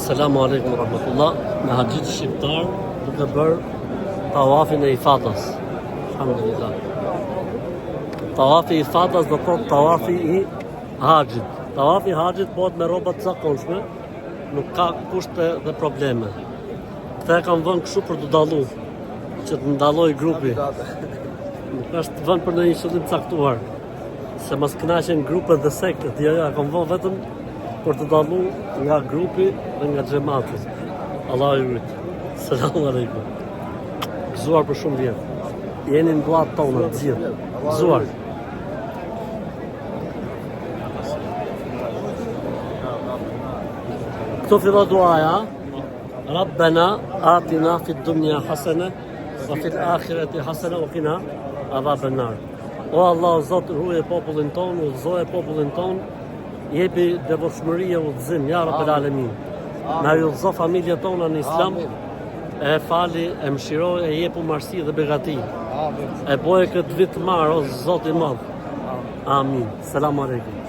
Selamu alaikum rahmatullah. Me haxhit shqiptar duke bërë tawafin e ifadas. Alhamdulillah. Tawafi i ifadas do thotë tawafi i haxhit. Tawafi i haxhit bëhet me rroba të zakonshme, nuk ka kushte dhe probleme. Këta e kam vënë kështu për të dalluar, që të ndalloj grupi. Nuk është vënë për ndonjë qëllim caktuar. Se mos kënaqen grupet dhe sektet, jo, e kam vënë vetëm për të dalluar nga grupi dhe nga xhamati. Allahu ju rrit. Selamu alaikum. Gëzuar për shumë vjet. Jeni në duat tona të gjithë. Gëzuar. Këto fillon duaja. Rabbena atina fid dunya hasana wa fil akhirati hasana wa qina adhaban nar. O Allah, Zot, ruaje popullin ton, udhëzoje popullin ton, jepi devotshmëri e udhëzim, ja Rabbel Alamin. Na ju udhëzo familjet tona në Islam, e fali, e mëshiroj, e jepu marsi dhe begati. E boje këtë vit të marë, o Zot i madh. Amin. Selamu alaikum.